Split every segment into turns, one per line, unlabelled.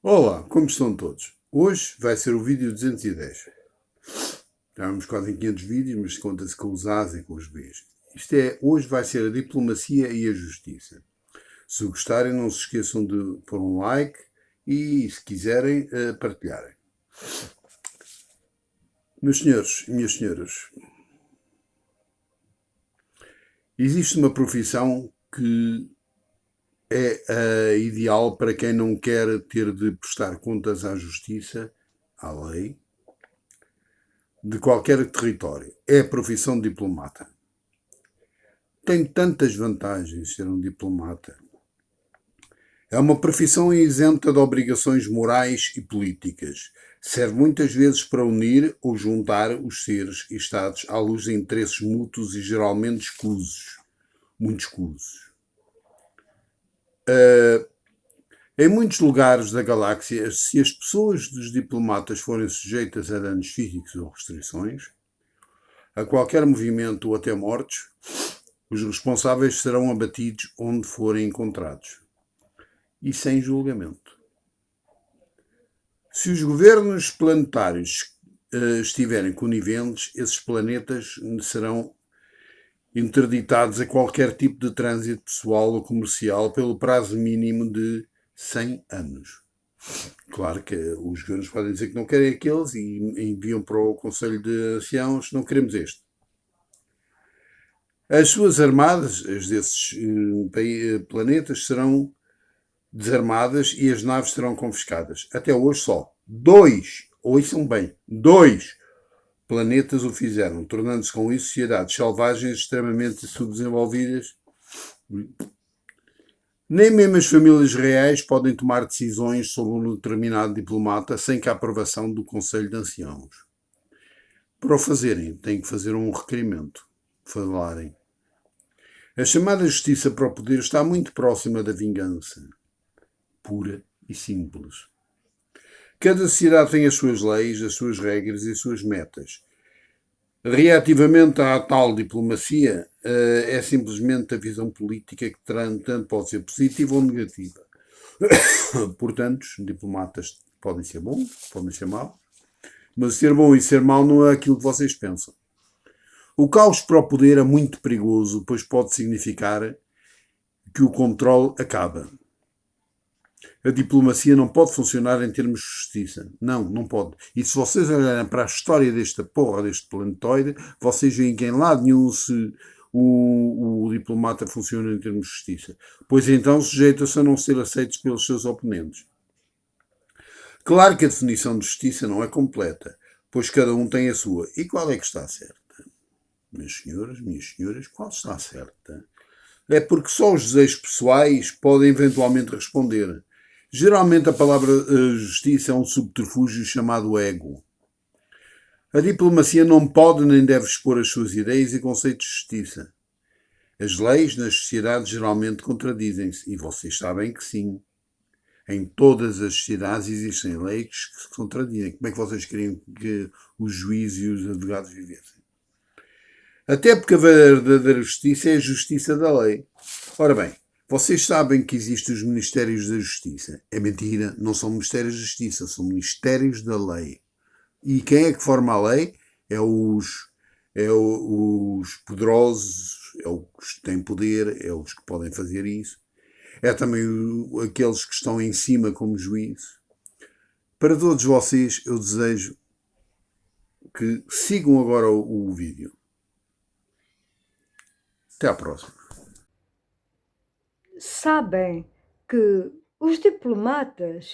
Olá, como estão todos? Hoje vai ser o vídeo 210. Já vamos quase em 500 vídeos, mas conta-se com os A's e com os B's. Hoje vai ser a diplomacia e a justiça. Se gostarem, não se esqueçam de pôr um like e, se quiserem, partilharem. Meus senhores e minhas senhoras, existe uma profissão que é ideal para quem não quer ter de prestar contas à justiça, à lei, de qualquer território. É a profissão de diplomata. Tem tantas vantagens ser um diplomata. É uma profissão isenta de obrigações morais e políticas. Serve muitas vezes para unir ou juntar os seres e Estados à luz de interesses mútuos e geralmente escusos. Muito escusos. Em muitos lugares da galáxia, se as pessoas dos diplomatas forem sujeitas a danos físicos ou restrições, a qualquer movimento ou até mortes, os responsáveis serão abatidos onde forem encontrados e sem julgamento. Se os governos planetários estiverem coniventes, esses planetas serão interditados a qualquer tipo de trânsito pessoal ou comercial pelo prazo mínimo de 100 anos. Claro que os governos podem dizer que não querem aqueles e enviam para o Conselho de Anciãos, não queremos este. As suas armadas, as desses planetas, serão desarmadas e as naves serão confiscadas. Até hoje só ouçam bem, dois planetas o fizeram, tornando-se com isso sociedades selvagens extremamente subdesenvolvidas. Nem mesmo as famílias reais podem tomar decisões sobre um determinado diplomata sem que a aprovação do Conselho de Anciãos. Para o fazerem, têm que fazer um requerimento. Falarem. A chamada justiça para o poder está muito próxima da vingança. Pura e simples. Cada sociedade tem as suas leis, as suas regras e as suas metas. Reativamente à tal diplomacia, é simplesmente a visão política que tanto pode ser positiva ou negativa. Portanto, os diplomatas podem ser bons, podem ser maus, mas ser bom e ser mau não é aquilo que vocês pensam. O caos para o poder é muito perigoso, pois pode significar que o controle acaba. A diplomacia não pode funcionar em termos de justiça. Não, não pode. E se vocês olharem para a história deste planetoide, vocês veem que em lado nenhum o diplomata funciona em termos de justiça. Pois então sujeita-se a não ser aceitos pelos seus oponentes. Claro que a definição de justiça não é completa, pois cada um tem a sua. E qual é que está certa? Meus senhores, minhas senhoras, qual está certa? É porque só os desejos pessoais podem eventualmente responder. Geralmente a palavra justiça é um subterfúgio chamado ego. A diplomacia não pode nem deve expor as suas ideias e conceitos de justiça. As leis nas sociedades geralmente contradizem-se, e vocês sabem que sim. Em todas as sociedades existem leis que se contradizem. Como é que vocês queriam que os juízes e os advogados vivessem? Até porque a verdadeira justiça é a justiça da lei. Ora bem, vocês sabem que existem os Ministérios da Justiça. É mentira, não são Ministérios da Justiça, são Ministérios da Lei. E quem é que forma a lei? É os poderosos, é os que têm poder, é os que podem fazer isso. É também aqueles que estão em cima como juízes. Para todos vocês, eu desejo que sigam agora o vídeo. Até à próxima.
Sabem que os diplomatas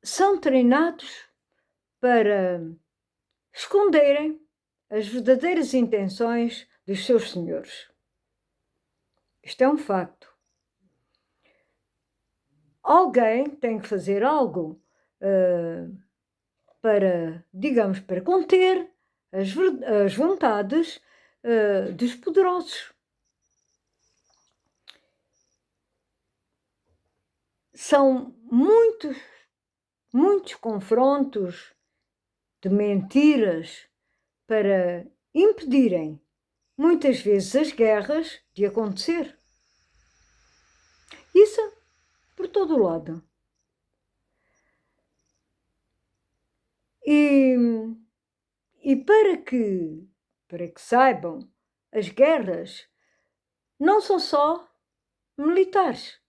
são treinados para esconderem as verdadeiras intenções dos seus senhores. Isto é um facto. Alguém tem que fazer algo para, digamos, para conter as vontades dos poderosos. São muitos confrontos de mentiras para impedirem, muitas vezes, as guerras de acontecer. Isso por todo o lado. E, e para que saibam, as guerras não são só militares.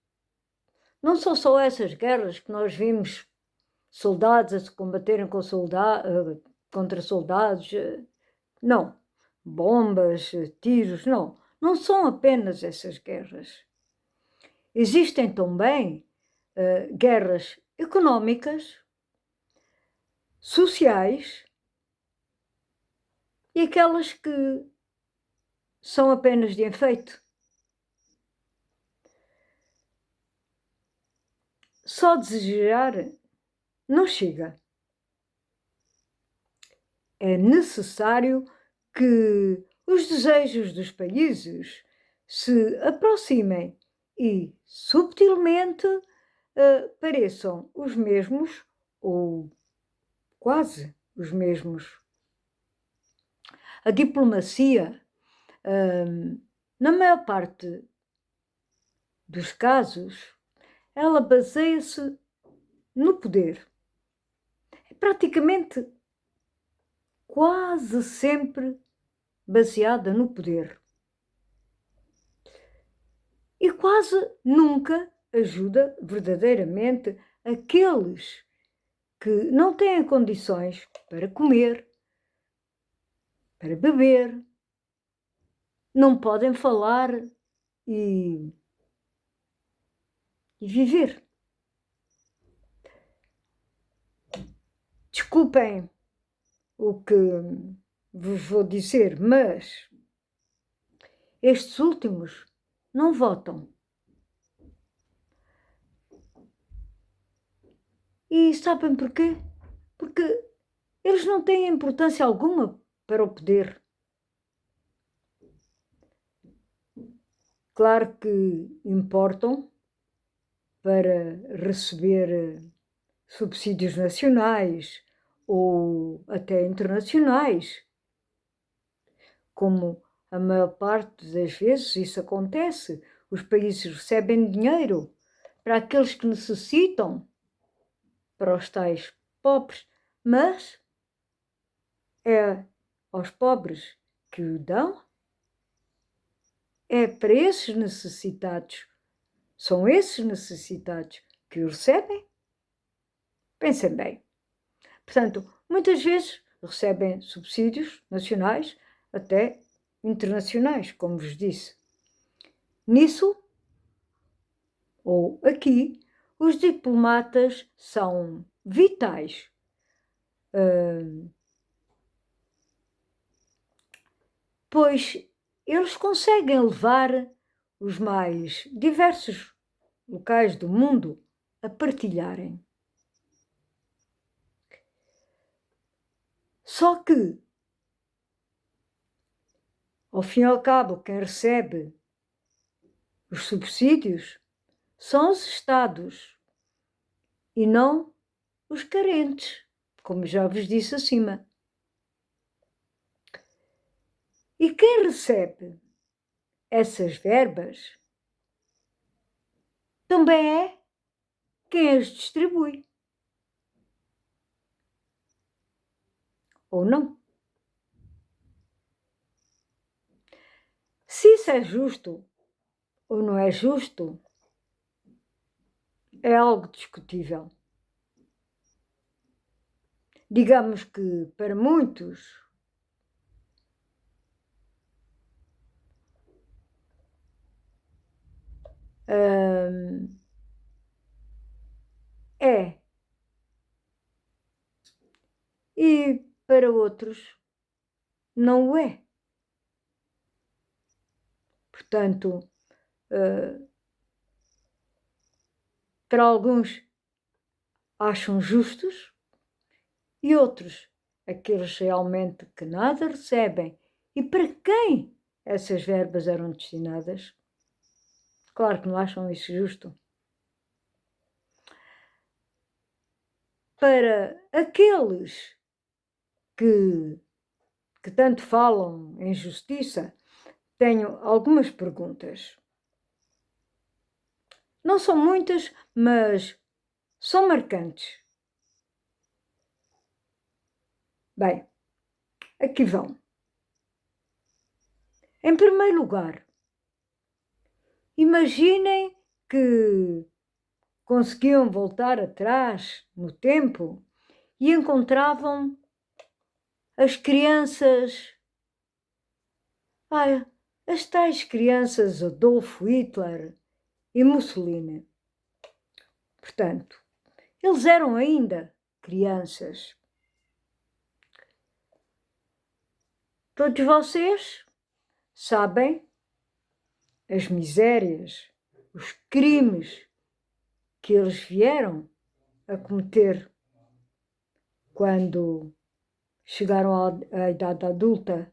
Não são só essas guerras que nós vimos soldados a se combaterem contra soldados. Não. Bombas, tiros, não. Não são apenas essas guerras. Existem também guerras económicas, sociais e aquelas que são apenas de enfeite. Só desejar não chega. É necessário que os desejos dos países se aproximem e subtilmente pareçam os mesmos ou quase os mesmos. A diplomacia, na maior parte dos casos, ela baseia-se no poder. É praticamente quase sempre baseada no poder. E quase nunca ajuda verdadeiramente aqueles que não têm condições para comer, para beber, não podem falar e viver. Desculpem o que vos vou dizer, mas estes últimos não votam. E sabem porquê? Porque eles não têm importância alguma para o poder. Claro que importam para receber subsídios nacionais ou até internacionais, como a maior parte das vezes isso acontece. Os países recebem dinheiro para aqueles que necessitam, para os tais pobres, mas é aos pobres que o dão, é para esses necessitados, são esses necessitados que o recebem. Pensem bem. Portanto, muitas vezes recebem subsídios nacionais, até internacionais, como vos disse. Nisso, ou aqui, os diplomatas são vitais. Pois eles conseguem levar os mais diversos locais do mundo a partilharem. Só que, ao fim e ao cabo, quem recebe os subsídios são os Estados e não os carentes, como já vos disse acima. E quem recebe essas verbas também é quem as distribui. Ou não? Se isso é justo ou não é justo, é algo discutível. Digamos que para muitos é. E para outros não o é. Portanto, para alguns acham justos e outros, aqueles realmente que nada recebem e para quem essas verbas eram destinadas, claro que não acham isso justo. Para aqueles que tanto falam em justiça, tenho algumas perguntas. Não são muitas, mas são marcantes. Bem, aqui vão. Em primeiro lugar, imaginem que conseguiam voltar atrás no tempo e encontravam as crianças, as tais crianças Adolfo Hitler e Mussolini. Portanto, eles eram ainda crianças. Todos vocês sabem as misérias, os crimes que eles vieram a cometer quando chegaram à idade adulta.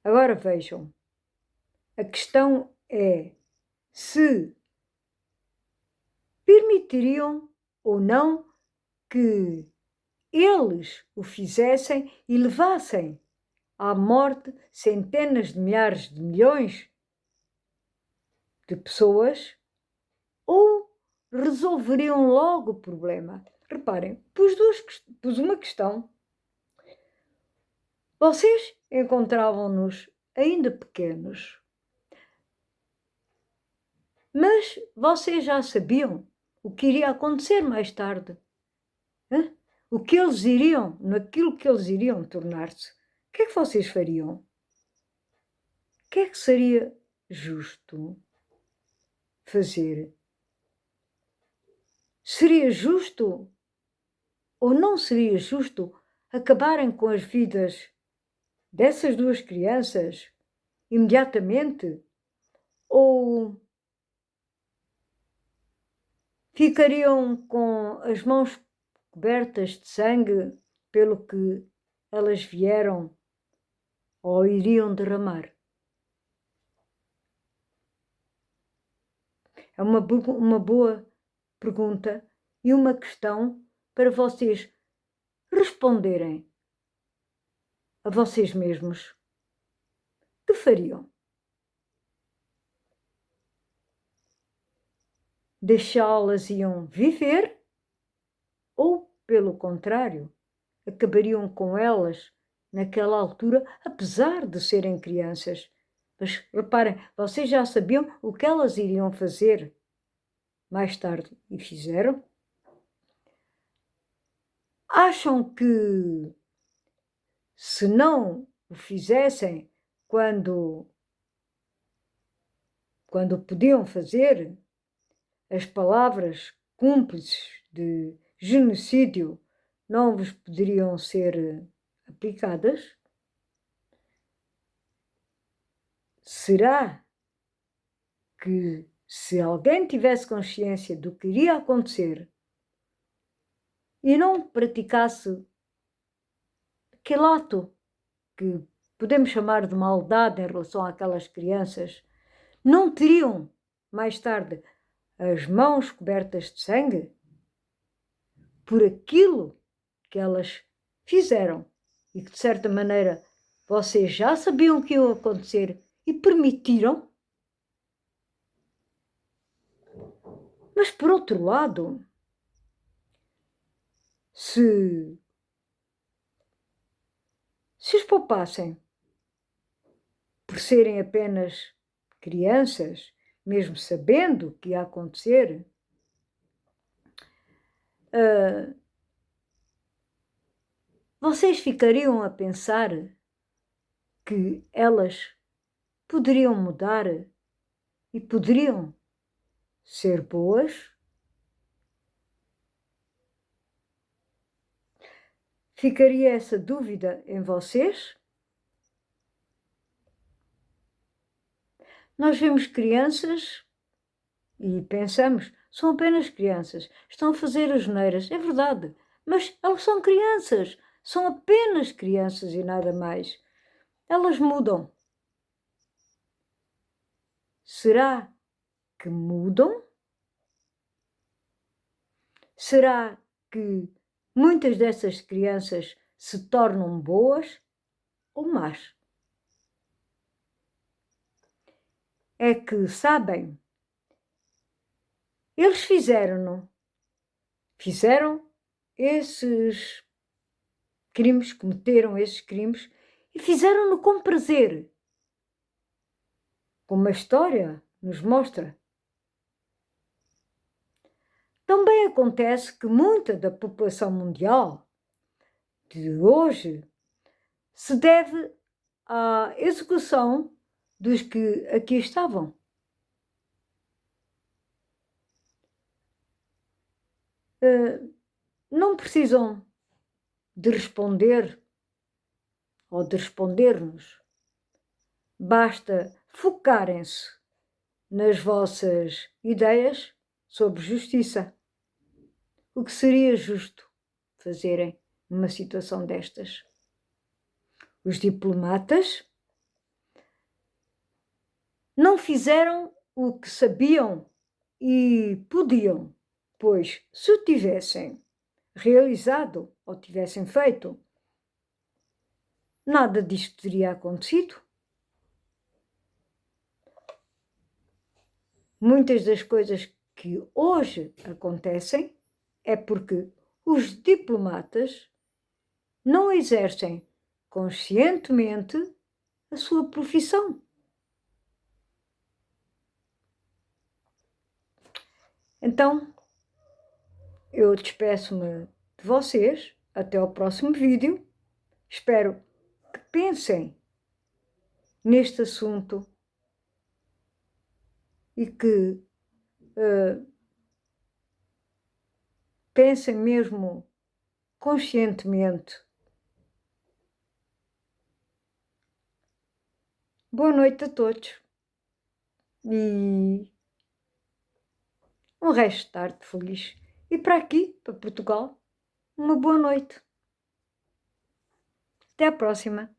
Agora vejam, a questão é se permitiriam ou não que eles o fizessem e levassem à morte centenas de milhares de milhões de pessoas, ou resolveriam logo o problema. Reparem, pus uma questão. Vocês encontravam-nos ainda pequenos, mas vocês já sabiam o que iria acontecer mais tarde. O que eles iriam, naquilo que eles iriam tornar-se. O que é que vocês fariam? O que é que seria justo fazer? Seria justo ou não seria justo acabarem com as vidas dessas duas crianças imediatamente? Ou ficariam com as mãos cobertas de sangue pelo que elas vieram ou iriam derramar? É uma boa pergunta e uma questão para vocês responderem a vocês mesmos. O que fariam? Deixá-las iam viver ou, pelo contrário, acabariam com elas naquela altura, apesar de serem crianças? Mas reparem, vocês já sabiam o que elas iriam fazer mais tarde e fizeram? Acham que se não o fizessem quando podiam fazer, as palavras cúmplices de genocídio não vos poderiam ser aplicadas? Será que se alguém tivesse consciência do que iria acontecer e não praticasse aquele ato que podemos chamar de maldade em relação àquelas crianças, não teriam mais tarde as mãos cobertas de sangue por aquilo que elas fizeram e que de certa maneira vocês já sabiam que ia acontecer e permitiram? Mas por outro lado, se os poupassem por serem apenas crianças, mesmo sabendo o que ia acontecer, vocês ficariam a pensar que elas poderiam mudar e poderiam ser boas? Ficaria essa dúvida em vocês? Nós vemos crianças e pensamos, são apenas crianças, estão a fazer asneiras, é verdade, mas elas são crianças, são apenas crianças e nada mais. Elas mudam. Será que mudam? Será que muitas dessas crianças se tornam boas ou más? É que, sabem, eles fizeram esses crimes, cometeram esses crimes e fizeram-no com prazer, como a história nos mostra. Também acontece que muita da população mundial de hoje se deve à execução dos que aqui estavam. Não precisam de responder ou de responder-nos. Basta focarem-se nas vossas ideias sobre justiça. O que seria justo fazerem numa situação destas? Os diplomatas não fizeram o que sabiam e podiam, pois se o tivessem realizado ou tivessem feito, nada disto teria acontecido. Muitas das coisas que hoje acontecem é porque os diplomatas não exercem conscientemente a sua profissão. Então, eu despeço-me de vocês. Até ao próximo vídeo. Espero que pensem neste assunto e que pensem mesmo conscientemente. Boa noite a todos e um resto de tarde feliz. E para aqui, para Portugal, uma boa noite. Até à próxima.